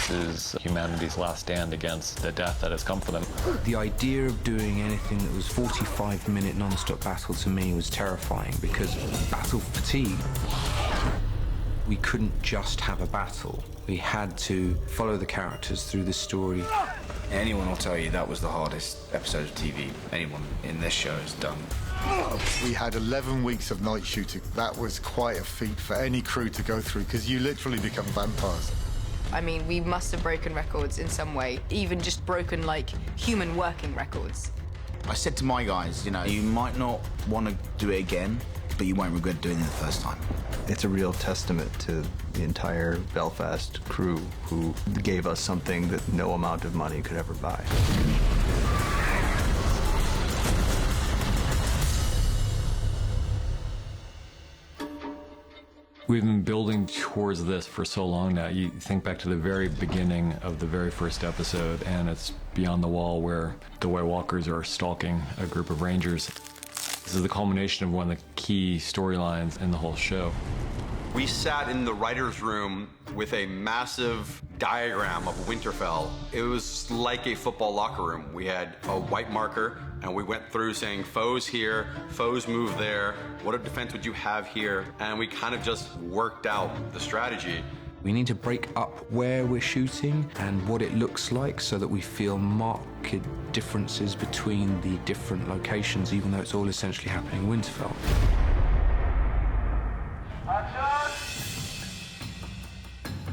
This is humanity's last stand against the death that has come for them. The idea of doing anything that was 45-minute non-stop battle to me was terrifying, because battle fatigue. We couldn't just have a battle. We had to follow the characters through the story. Anyone will tell you that was the hardest episode of TV anyone in this show has done. We had 11 weeks of night shooting. That was quite a feat for any crew to go through, because you literally become vampires. I mean, we must have broken records in some way, even just broken, like, human working records. I said to my guys, you know, you might not want to do it again, but you won't regret doing it the first time. It's a real testament to the entire Belfast crew, who gave us something that no amount of money could ever buy. We've been building towards this for so long now. You think back to the very beginning of the very first episode, and it's Beyond the Wall, where the White Walkers are stalking a group of Rangers. This is the culmination of one of the key storylines in the whole show. We sat in the writer's room with a massive diagram of Winterfell. It was like a football locker room. We had a white marker, and we went through saying, foes here, foes move there, what defense would you have here? And we kind of just worked out the strategy. We need to break up where we're shooting and what it looks like, so that we feel marked differences between the different locations, even though it's all essentially happening in Winterfell.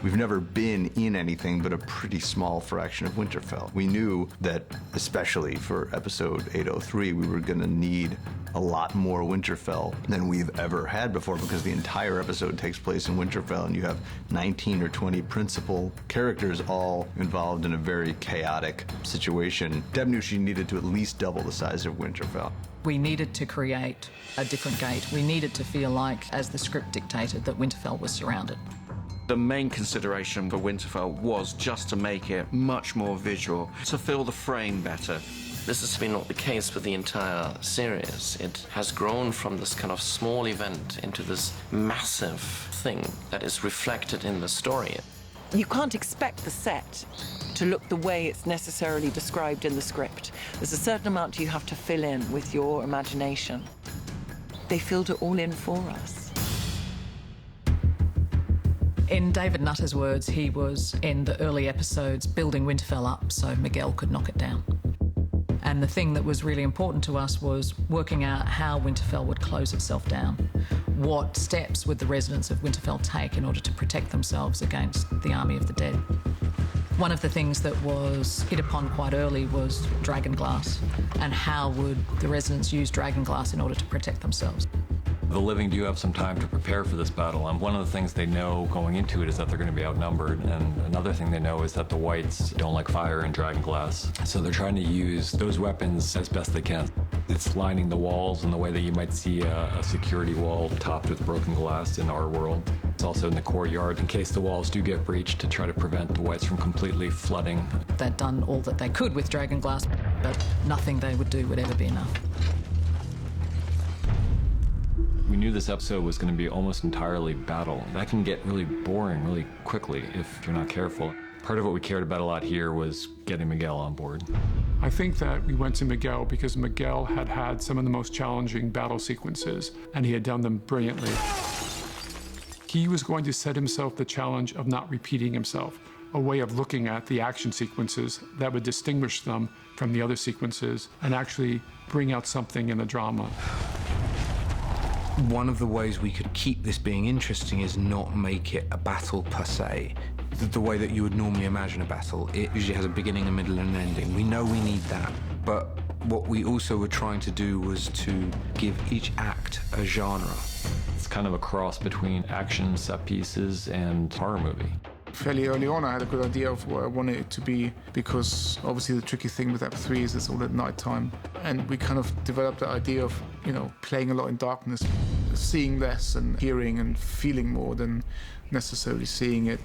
We've never been in anything but a pretty small fraction of Winterfell. We knew that, especially for episode 803, we were going to need a lot more Winterfell than we've ever had before, because the entire episode takes place in Winterfell, and you have 19 or 20 principal characters all involved in a very chaotic situation. Deb knew she needed to at least double the size of Winterfell. We needed to create a different gate. We needed to feel like, as the script dictated, that Winterfell was surrounded. The main consideration for Winterfell was just to make it much more visual, to fill the frame better. This has been not the case with the entire series. It has grown from this kind of small event into this massive thing that is reflected in the story. You can't expect the set to look the way it's necessarily described in the script. There's a certain amount you have to fill in with your imagination. They filled it all in for us. In David Nutter's words, he was, in the early episodes, building Winterfell up so Miguel could knock it down. And the thing that was really important to us was working out how Winterfell would close itself down. What steps would the residents of Winterfell take in order to protect themselves against the army of the dead? One of the things that was hit upon quite early was dragonglass, and how would the residents use dragonglass in order to protect themselves. The living do have some time to prepare for this battle, and one of the things they know going into it is that they're going to be outnumbered, and another thing they know is that the Whites don't like fire and dragonglass, so they're trying to use those weapons as best they can. It's lining the walls in the way that you might see a security wall topped with broken glass in our world. It's also in the courtyard in case the walls do get breached, to try to prevent the Whites from completely flooding. They'd done all that they could with dragonglass, but nothing they would do would ever be enough. We knew this episode was going to be almost entirely battle. That can get really boring really quickly if you're not careful. Part of what we cared about a lot here was getting Miguel on board. I think that we went to Miguel because Miguel had had some of the most challenging battle sequences, and he had done them brilliantly. He was going to set himself the challenge of not repeating himself, a way of looking at the action sequences that would distinguish them from the other sequences and actually bring out something in the drama. One of the ways we could keep this being interesting is not make it a battle per se. The way that you would normally imagine a battle. It usually has a beginning, a middle, and an ending. We know we need that. But what we also were trying to do was to give each act a genre. It's kind of a cross between action set pieces and horror movie. Fairly early on, I had a good idea of what I wanted it to be, because obviously the tricky thing with Act 3 is it's all at night time. And we kind of developed the idea of, playing a lot in darkness, seeing less and hearing and feeling more than necessarily seeing it.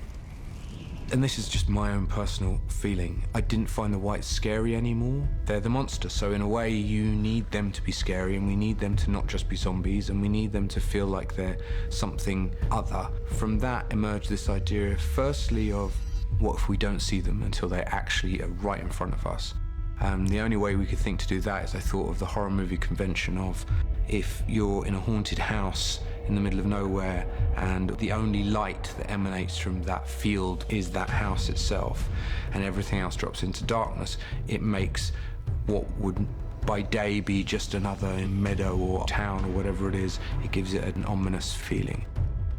And this is just my own personal feeling. I didn't find the Whites scary anymore. They're the monster, so in a way you need them to be scary, and we need them to not just be zombies, and we need them to feel like they're something other. From that emerged this idea, firstly, of What if we don't see them until they actually are right in front of us? The only way we could think to do that is I thought of the horror movie convention of if you're in a haunted house in the middle of nowhere and the only light that emanates from that field is that house itself and everything else drops into darkness, it makes what would by day be just another meadow or town or whatever it is, it gives it an ominous feeling.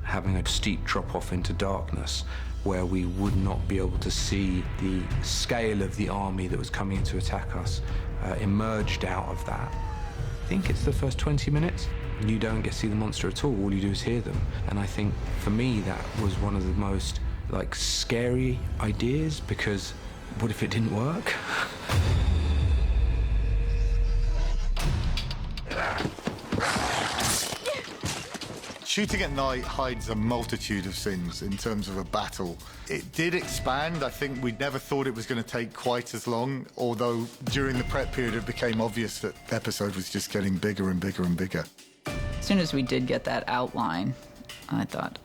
Having a steep drop off into darkness where we would not be able to see the scale of the army that was coming in to attack us emerged out of that. I think it's the first 20 minutes. You don't get to see the monster at all you do is hear them. And I think for me that was one of the most scary ideas, because what if it didn't work? Shooting at night hides a multitude of sins in terms of a battle. It did expand. I think we never thought it was going to take quite as long, although during the prep period it became obvious that the episode was just getting bigger and bigger and bigger. As soon as we did get that outline, I thought,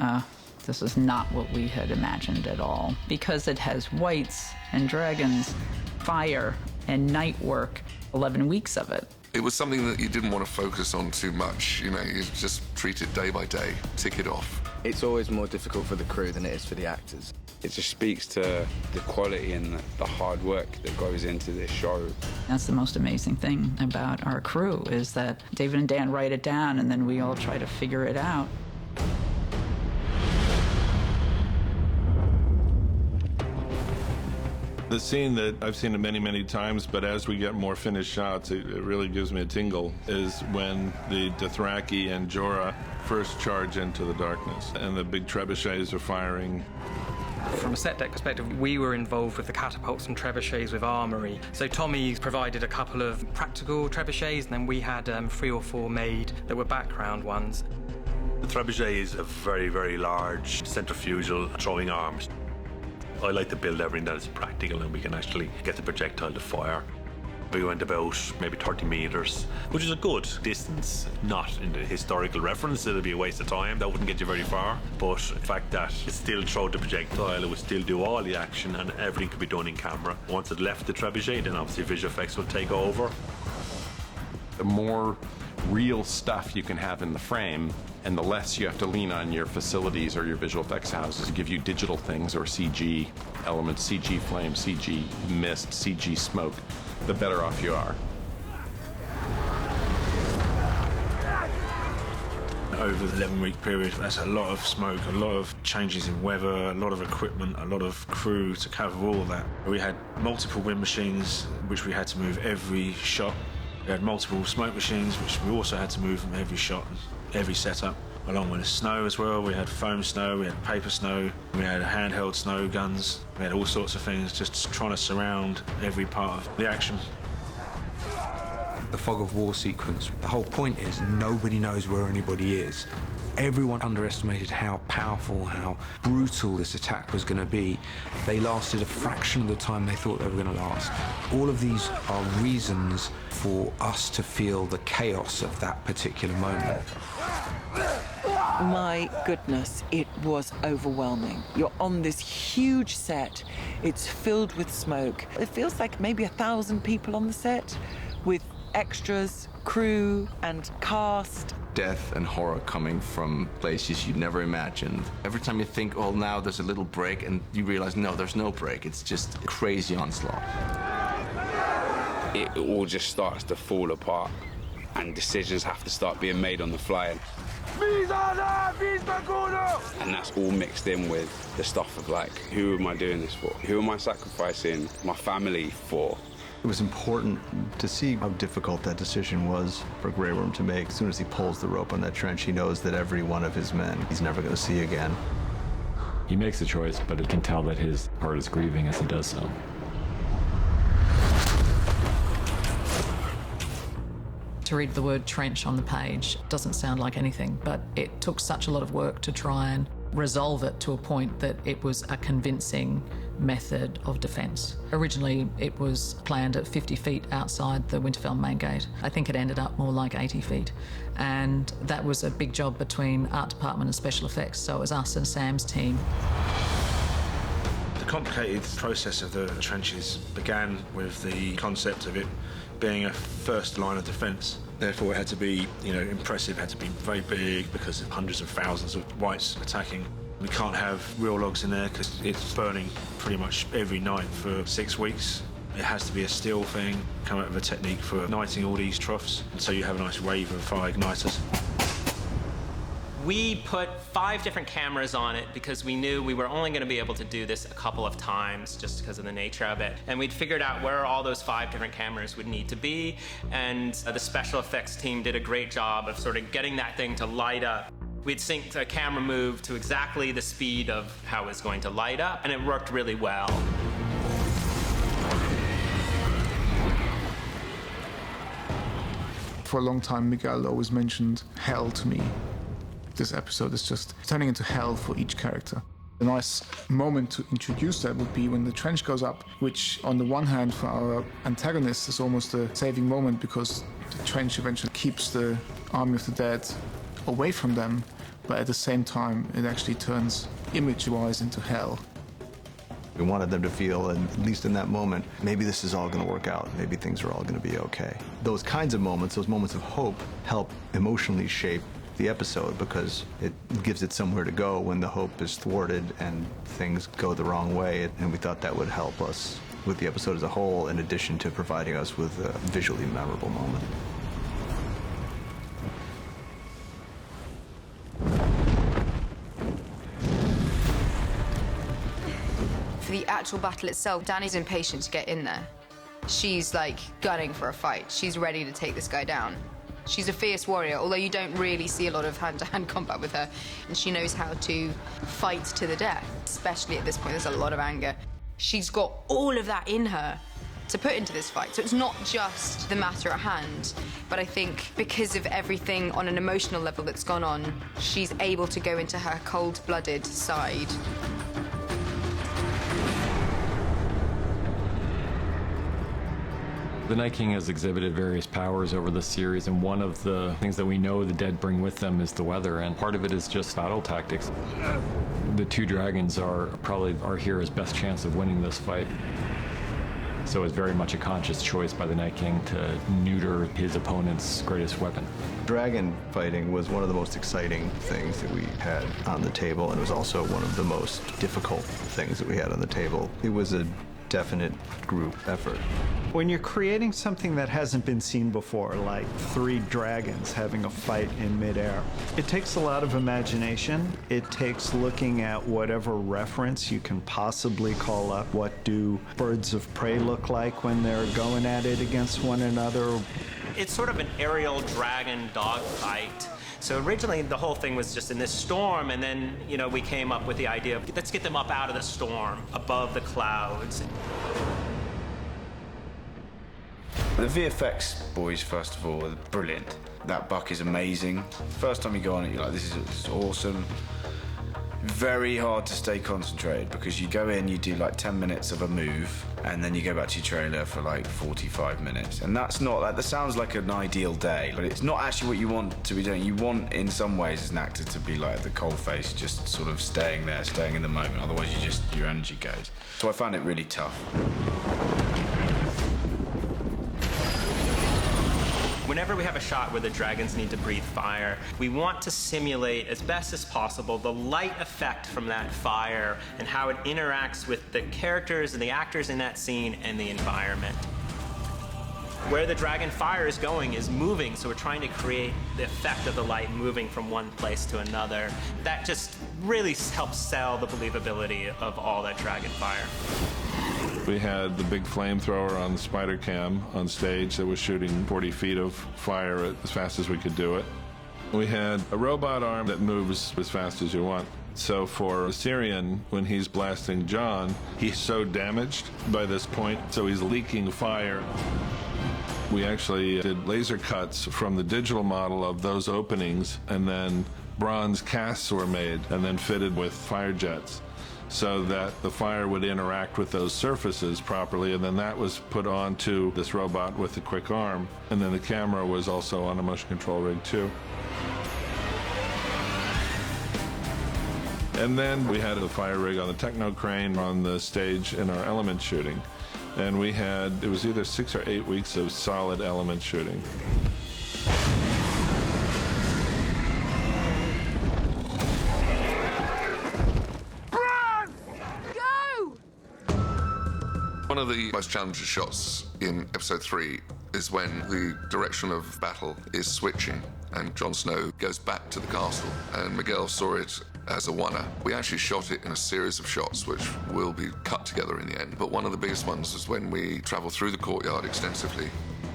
this is not what we had imagined at all. Because it has wights and dragons, fire and night work, 11 weeks of it. It was something that you didn't want to focus on too much. You just treat it day by day, tick it off. It's always more difficult for the crew than it is for the actors. It just speaks to the quality and the hard work that goes into this show. That's the most amazing thing about our crew, is that David and Dan write it down and then we all try to figure it out. The scene that I've seen it many, many times, but as we get more finished shots, it really gives me a tingle, is when the Dothraki and Jorah first charge into the darkness and the big trebuchets are firing. From a set deck perspective, we were involved with the catapults and trebuchets with armory. So Tommy provided a couple of practical trebuchets, and then we had 3 or 4 made that were background ones. The trebuchet is a very, very large centrifugal throwing arms. I like to build everything that is practical and we can actually get the projectile to fire. We went about maybe 30 meters, which is a good distance. Not in the historical reference, it'd be a waste of time. That wouldn't get you very far. But the fact that it still throw the projectile, it would still do all the action and everything could be done in camera. Once it left the trebuchet, then obviously visual effects would take over. The more real stuff you can have in the frame, and the less you have to lean on your facilities or your visual effects houses to give you digital things or CG elements, CG flame, CG mist, CG smoke, the better off you are. Over the 11-week period, that's a lot of smoke, a lot of changes in weather, a lot of equipment, a lot of crew to cover all of that. We had multiple wind machines, which we had to move every shot. We had multiple smoke machines, which we also had to move from every shot, every setup. Along with the snow as well, we had foam snow, we had paper snow, we had handheld snow guns, we had all sorts of things, just trying to surround every part of the action. The fog of war sequence, the whole point is nobody knows where anybody is. Everyone underestimated how powerful, how brutal this attack was going to be. They lasted a fraction of the time they thought they were going to last. All of these are reasons for us to feel the chaos of that particular moment. My goodness, it was overwhelming. You're on this huge set. It's filled with smoke. It feels like maybe 1,000 people on the set with extras, crew, and cast. Death and horror coming from places you'd never imagined. Every time you think, oh, now there's a little break, and you realize, no, there's no break. It's just a crazy onslaught. It all just starts to fall apart, and decisions have to start being made on the fly. And that's all mixed in with the stuff of like, who am I doing this for? Who am I sacrificing my family for? It was important to see how difficult that decision was for Grey Worm to make. As soon as he pulls the rope on that trench, he knows that every one of his men he's never going to see again. He makes a choice, but it can tell that his heart is grieving as he does so. To read the word trench on the page doesn't sound like anything, but it took such a lot of work to try and resolve it to a point that it was a convincing method of defence. Originally, it was planned at 50 feet outside the Winterfell main gate. I think it ended up more like 80 feet. And that was a big job between art department and special effects, so it was us and Sam's team. The complicated process of the trenches began with the concept of it being a first line of defence. Therefore, it had to be, impressive, had to be very big because of hundreds of thousands of whites attacking. We can't have real logs in there because it's burning pretty much every night for 6 weeks. It has to be a steel thing, come up with a technique for igniting all these troughs, so you have a nice wave of fire igniters. We put 5 different cameras on it because we knew we were only going to be able to do this a couple of times just because of the nature of it. And we'd figured out where all those 5 different cameras would need to be, and the special effects team did a great job of sort of getting that thing to light up. We'd sync the camera move to exactly the speed of how it was going to light up, and it worked really well. For a long time, Miguel always mentioned hell to me. This episode is just turning into hell for each character. A nice moment to introduce that would be when the trench goes up, which on the one hand for our antagonist is almost a saving moment because the trench eventually keeps the army of the dead away from them, but at the same time it actually turns image-wise into hell. We wanted them to feel, and at least in that moment, maybe this is all going to work out. Maybe things are all going to be okay. Those kinds of moments, those moments of hope, help emotionally shape the episode because it gives it somewhere to go when the hope is thwarted and things go the wrong way. And we thought that would help us with the episode as a whole, in addition to providing us with a visually memorable moment. For the actual battle itself, Dani's impatient to get in there. She's like gunning for a fight. She's ready to take this guy down. She's a fierce warrior, although you don't really see a lot of hand-to-hand combat with her, and she knows how to fight to the death, especially at this point. There's a lot of anger. She's got all of that in her to put into this fight, so it's not just the matter at hand, but I think because of everything on an emotional level that's gone on, she's able to go into her cold-blooded side. The Night King has exhibited various powers over this series, and one of the things that we know the dead bring with them is the weather, and part of it is just battle tactics. The 2 dragons are probably our hero's best chance of winning this fight. So it's very much a conscious choice by the Night King to neuter his opponent's greatest weapon. Dragon fighting was one of the most exciting things that we had on the table, and it was also one of the most difficult things that we had on the table. It was a definite group effort. When you're creating something that hasn't been seen before, like 3 dragons having a fight in midair, it takes a lot of imagination. It takes looking at whatever reference you can possibly call up. What do birds of prey look like when they're going at it against one another? It's sort of an aerial dragon dogfight. So originally the whole thing was just in this storm, and then, we came up with the idea of let's get them up out of the storm, above the clouds. The VFX boys, first of all, are brilliant. That buck is amazing. First time you go on it, you're like, this is awesome. Very hard to stay concentrated because you go in, you do like 10 minutes of a move, and then you go back to your trailer for like 45 minutes. And that's not, that sounds like an ideal day, but it's not actually what you want to be doing. You want, in some ways, as an actor, to be like at the coalface, just sort of staying there, staying in the moment. Otherwise, your energy goes. So I found it really tough. Whenever we have a shot where the dragons need to breathe fire, we want to simulate as best as possible the light effect from that fire and how it interacts with the characters and the actors in that scene and the environment. Where the dragon fire is going is moving, so we're trying to create the effect of the light moving from one place to another. That just really helps sell the believability of all that dragon fire. We had the big flamethrower on the spider cam on stage that was shooting 40 feet of fire as fast as we could do it. We had a robot arm that moves as fast as you want. So for Syrian, when he's blasting John, he's so damaged by this point, so he's leaking fire. We actually did laser cuts from the digital model of those openings, and then bronze casts were made and then fitted with fire jets, so that the fire would interact with those surfaces properly, and then that was put onto this robot with the quick arm, and then the camera was also on a motion control rig too. And then we had a fire rig on the Techno crane on the stage in our element shooting. And we had, it was either 6 or 8 weeks of solid element shooting. One of the most challenging shots in episode 3 is when the direction of battle is switching and Jon Snow goes back to the castle, and Miguel saw it as a oneer. We actually shot it in a series of shots which will be cut together in the end, but one of the biggest ones is when we travel through the courtyard extensively.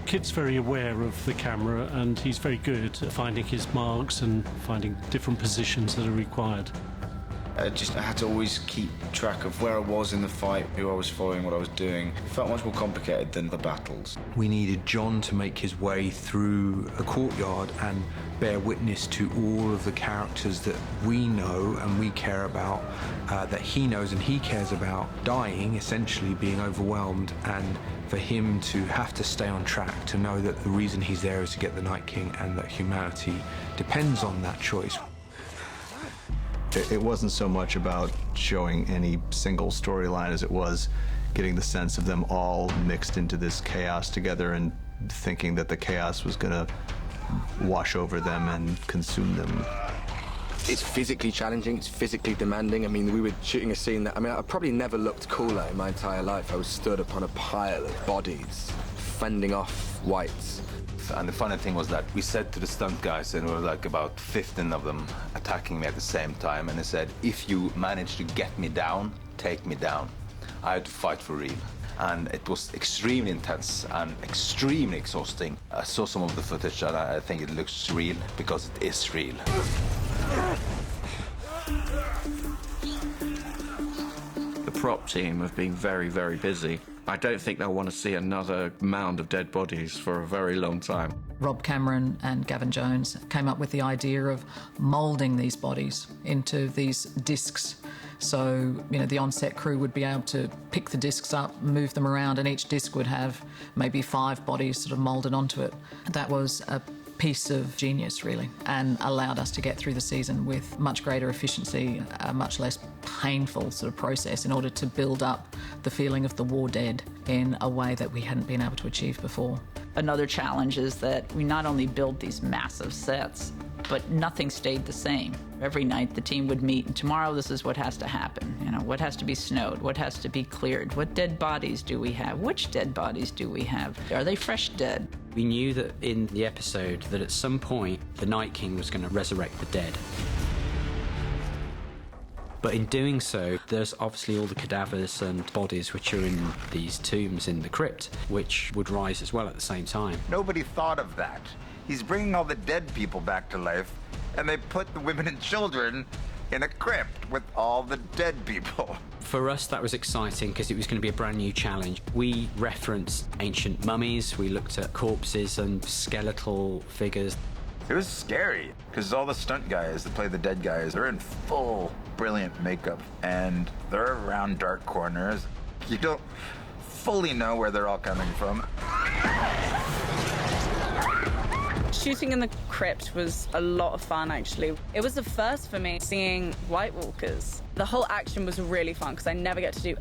Kid's very aware of the camera, and he's very good at finding his marks and finding different positions that are required. I had to always keep track of where I was in the fight, who I was following, what I was doing. It felt much more complicated than the battles. We needed Jon to make his way through a courtyard and bear witness to all of the characters that we know and we care about, that he knows and he cares about, dying, essentially being overwhelmed, and for him to have to stay on track, to know that the reason he's there is to get the Night King and that humanity depends on that choice. It wasn't so much about showing any single storyline as it was getting the sense of them all mixed into this chaos together and thinking that the chaos was going to wash over them and consume them. It's physically challenging, it's physically demanding. I mean, we were shooting a scene that, I probably never looked cooler in my entire life. I was stood upon a pile of bodies, fending off whites. And the funny thing was that we said to the stunt guys, and there were like about 15 of them attacking me at the same time, and they said, if you manage to get me down, take me down. I had to fight for real. And it was extremely intense and extremely exhausting. I saw some of the footage and I think it looks real because it is real. The prop team have been very, very busy. I don't think they'll want to see another mound of dead bodies for a very long time. Rob Cameron and Gavin Jones came up with the idea of moulding these bodies into these discs. So, the on-set crew would be able to pick the discs up, move them around, and each disc would have maybe 5 bodies sort of moulded onto it. That was a piece of genius, really, and allowed us to get through the season with much greater efficiency, a much less painful sort of process in order to build up the feeling of the war dead in a way that we hadn't been able to achieve before. Another challenge is that we not only build these massive sets, but nothing stayed the same. Every night the team would meet, and tomorrow this is what has to happen. What has to be snowed, what has to be cleared, what dead bodies do we have, which dead bodies do we have, are they fresh dead? We knew that in the episode that at some point the Night King was going to resurrect the dead. But in doing so, there's obviously all the cadavers and bodies which are in these tombs in the crypt, which would rise as well at the same time. Nobody thought of that. He's bringing all the dead people back to life, and they put the women and children in a crypt with all the dead people. For us, that was exciting because it was going to be a brand new challenge. We referenced ancient mummies, we looked at corpses and skeletal figures. It was scary because all the stunt guys that play the dead guys, they're in full brilliant makeup and they're around dark corners. You don't fully know where they're all coming from. Shooting in the crypt was a lot of fun, actually. It was the first for me seeing White Walkers. The whole action was really fun because I never get to do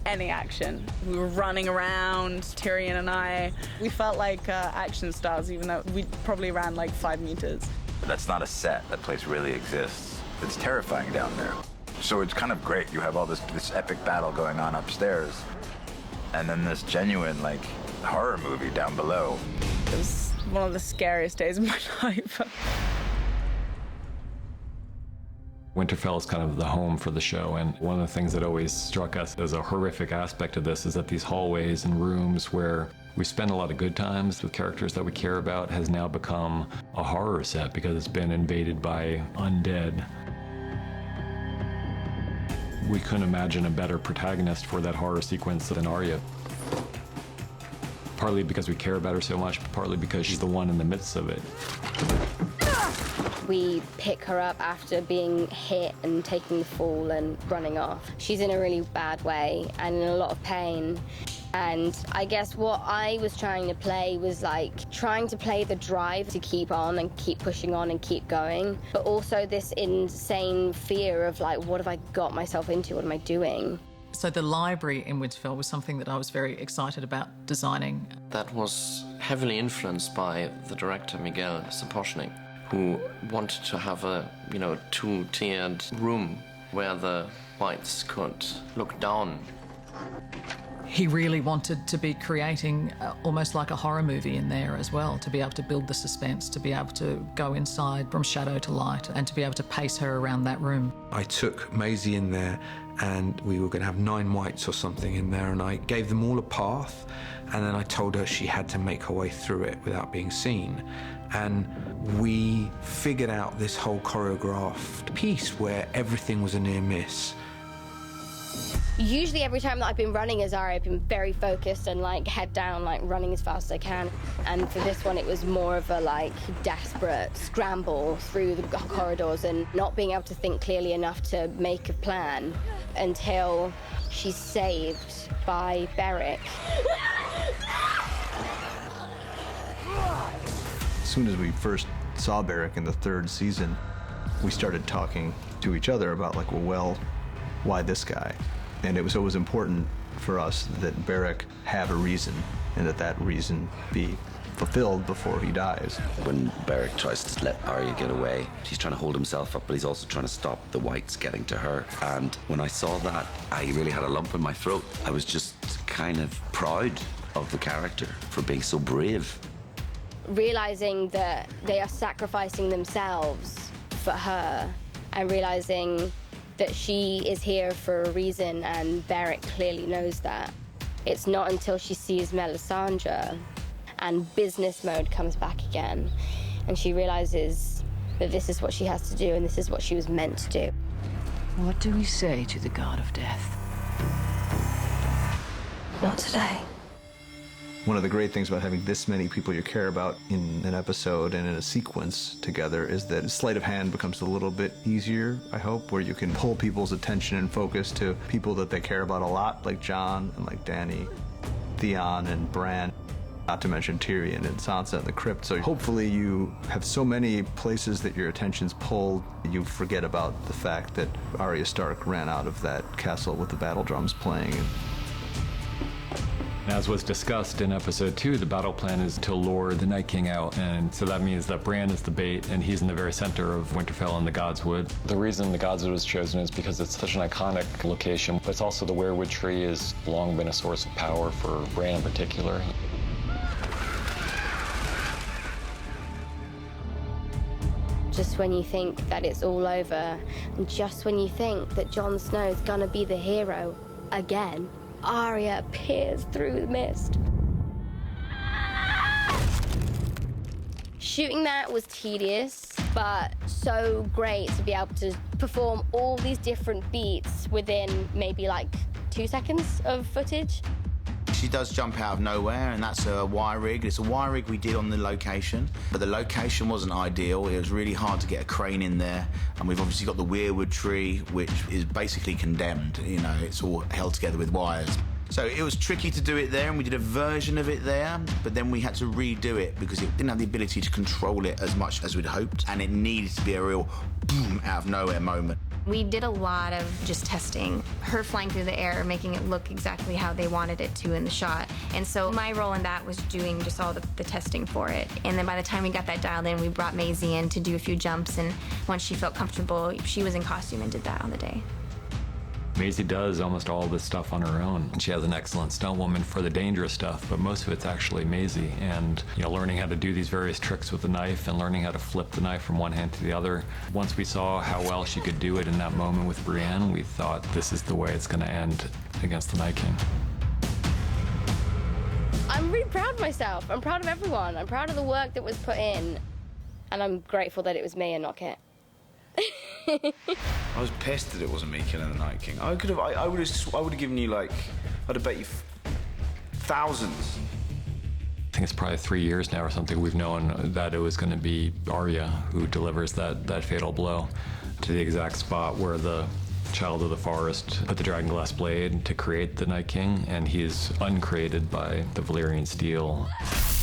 any action. We were running around, Tyrion and I. We felt like action stars, even though we probably ran like 5 meters. That's not a set. That place really exists. It's terrifying down there. So it's kind of great. You have all this epic battle going on upstairs, and then this genuine, horror movie down below. It was one of the scariest days of my life. Winterfell is kind of the home for the show, and one of the things that always struck us as a horrific aspect of this is that these hallways and rooms where we spend a lot of good times with characters that we care about has now become a horror set because it's been invaded by undead. We couldn't imagine a better protagonist for that horror sequence than Arya. Partly because we care about her so much, but partly because she's the one in the midst of it. We pick her up after being hit and taking the fall and running off. She's in a really bad way and in a lot of pain. And I guess what I was trying to play was like trying to play the drive to keep on and keep pushing on and keep going, but also this insane fear of like, what have I got myself into? What am I doing? So the library in Winterfell was something that I was very excited about designing. That was heavily influenced by the director Miguel Sapochnik, who wanted to have a, two-tiered room where the whites could look down. He really wanted to be creating almost like a horror movie in there as well, to be able to build the suspense, to be able to go inside from shadow to light, and to be able to pace her around that room. I took Maisie in there, and we were going to have 9 whites or something in there, and I gave them all a path, and then I told her she had to make her way through it without being seen. And we figured out this whole choreographed piece where everything was a near miss. Usually every time that I've been running as Arya, I've been very focused and like head down, like running as fast as I can. And for this one, it was more of a like desperate scramble through the corridors and not being able to think clearly enough to make a plan until she's saved by Beric. As soon as we first saw Beric in the 3rd season, we started talking to each other about like, well, why this guy? And it was always important for us that Beric have a reason, and that reason be fulfilled before he dies. When Beric tries to let Arya get away, he's trying to hold himself up, but he's also trying to stop the whites getting to her. And when I saw that, I really had a lump in my throat. I was just kind of proud of the character for being so brave. Realizing that they are sacrificing themselves for her, and realizing that she is here for a reason, and Beric clearly knows that. It's not until she sees Melisandre and business mode comes back again, and she realizes that this is what she has to do and this is what she was meant to do. What do we say to the god of death? Not today. One of the great things about having this many people you care about in an episode and in a sequence together is that sleight of hand becomes a little bit easier, I hope, where you can pull people's attention and focus to people that they care about a lot, like Jon and like Dany, Theon and Bran, not to mention Tyrion and Sansa in the crypt. So hopefully you have so many places that your attention's pulled, you forget about the fact that Arya Stark ran out of that castle with the battle drums playing. As was discussed in episode 2, the battle plan is to lure the Night King out, and so that means that Bran is the bait, and he's in the very center of Winterfell and the Godswood. The reason the Godswood was chosen is because it's such an iconic location, but it's also the weirwood tree has long been a source of power for Bran in particular. Just when you think that it's all over, and just when you think that Jon Snow's gonna be the hero again, Arya appears through the mist. Shooting that was tedious, but so great to be able to perform all these different beats within maybe like 2 seconds of footage. She does jump out of nowhere, and that's a wire rig. It's a wire rig we did on the location, but the location wasn't ideal. It was really hard to get a crane in there, and we've obviously got the weirwood tree, which is basically condemned. It's all held together with wires. So it was tricky to do it there, and we did a version of it there, but then we had to redo it because it didn't have the ability to control it as much as we'd hoped, and it needed to be a real boom out of nowhere moment. We did a lot of just testing, her flying through the air, making it look exactly how they wanted it to in the shot. And so my role in that was doing just all the testing for it. And then by the time we got that dialed in, we brought Maisie in to do a few jumps, and once she felt comfortable, she was in costume and did that on the day. Maisie does almost all this stuff on her own. She has an excellent stunt woman for the dangerous stuff, but most of it's actually Maisie. And learning how to do these various tricks with the knife and learning how to flip the knife from one hand to the other. Once we saw how well she could do it in that moment with Brienne, we thought this is the way it's going to end against the Night King. I'm really proud of myself. I'm proud of everyone. I'm proud of the work that was put in, and I'm grateful that it was me and not Kit. I was pissed that it wasn't me killing the Night King. I would have given you I'd have bet you thousands. I think it's probably 3 years now or something we've known that it was going to be Arya who delivers that fatal blow to the exact spot where the Child of the Forest put the Dragonglass blade to create the Night King, and he is uncreated by the Valyrian steel.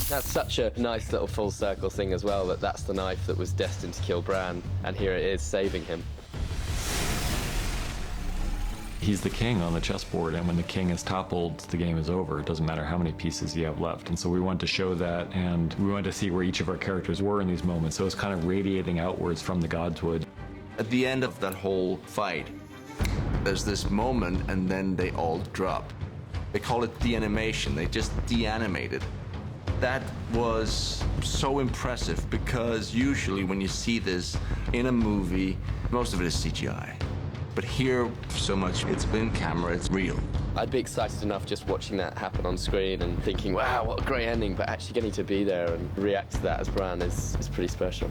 That's such a nice little full circle thing as well, that that's the knife that was destined to kill Bran, and here it is saving him. He's the king on the chessboard, and when the king is toppled, the game is over. It doesn't matter how many pieces you have left. And so we wanted to show that, and we wanted to see where each of our characters were in these moments. So it's kind of radiating outwards from the Godswood. At the end of that whole fight, there's this moment, and then they all drop. They call it de-animation. They just de-animated. That was so impressive, because usually when you see this in a movie, most of it is CGI. But here, so much, it's been camera, it's real. I'd be excited enough just watching that happen on screen and thinking, wow, what a great ending, but actually getting to be there and react to that as Bran is pretty special.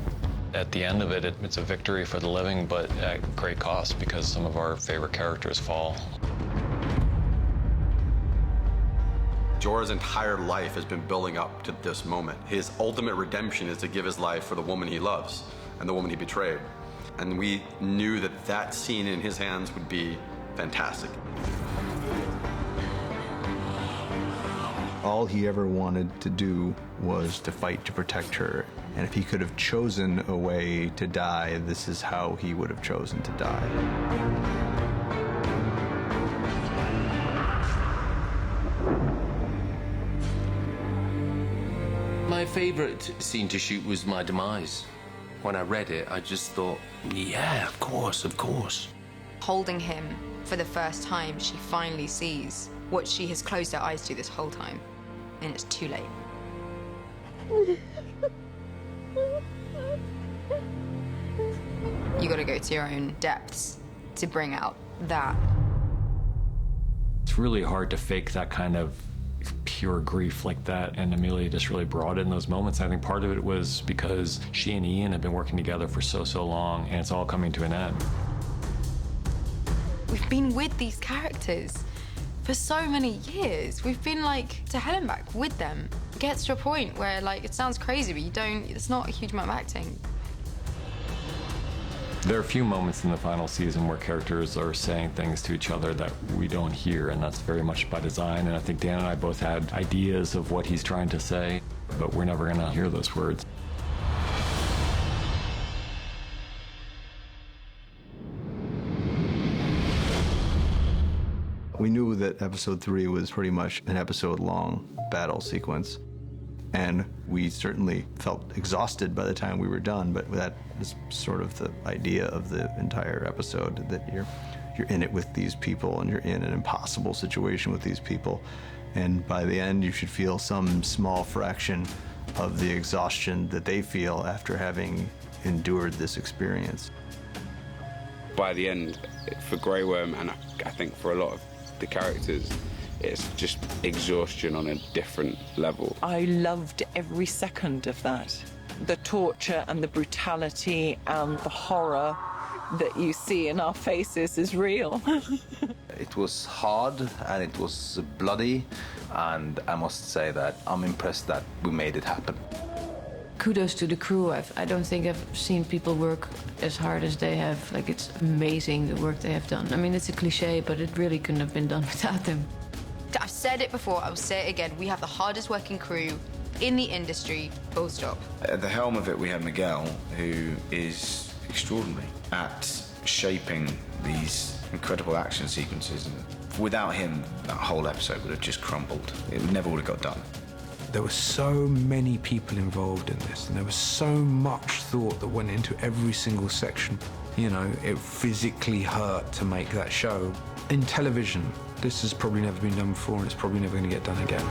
At the end of it, it's a victory for the living, but at great cost, because some of our favorite characters fall. Jorah's entire life has been building up to this moment. His ultimate redemption is to give his life for the woman he loves and the woman he betrayed. And we knew that that scene in his hands would be fantastic. All he ever wanted to do was to fight to protect her. And if he could have chosen a way to die, this is how he would have chosen to die. My favorite scene to shoot was my demise. When I read it, I just thought, yeah, of course, of course. Holding him for the first time, she finally sees what she has closed her eyes to this whole time. And it's too late. You gotta go to your own depths to bring out that. It's really hard to fake that kind of pure grief like that, and Emilia just really brought it in those moments. I think part of it was because she and Ian have been working together for so long, and it's all coming to an end. We've been with these characters for so many years. We've been like to hell and back with them. It gets to a point where like it sounds crazy, but it's not a huge amount of acting. There are a few moments in the final season where characters are saying things to each other that we don't hear, and that's very much by design. And I think Dan and I both had ideas of what he's trying to say, but we're never gonna hear those words. We knew that episode 3 was pretty much an episode-long battle sequence. And we certainly felt exhausted by the time we were done, but that is sort of the idea of the entire episode, that you're in it with these people and you're in an impossible situation with these people. And by the end, you should feel some small fraction of the exhaustion that they feel after having endured this experience. By the end, for Grey Worm, and I think for a lot of the characters, it's just exhaustion on a different level. I loved every second of that. The torture and the brutality and the horror that you see in our faces is real. It was hard and it was bloody, and I must say that I'm impressed that we made it happen. Kudos to the crew. I don't think I've seen people work as hard as they have. Like, it's amazing the work they have done. I mean, it's a cliche, but it really couldn't have been done without them. I've said it before, I will say it again. We have the hardest working crew in the industry, full stop. At the helm of it, we have Miguel, who is extraordinary at shaping these incredible action sequences. Without him, that whole episode would have just crumbled. It never would have got done. There were so many people involved in this, and there was so much thought that went into every single section. You know, it physically hurt to make that show. In television, this has probably never been done before, and it's probably never going to get done again.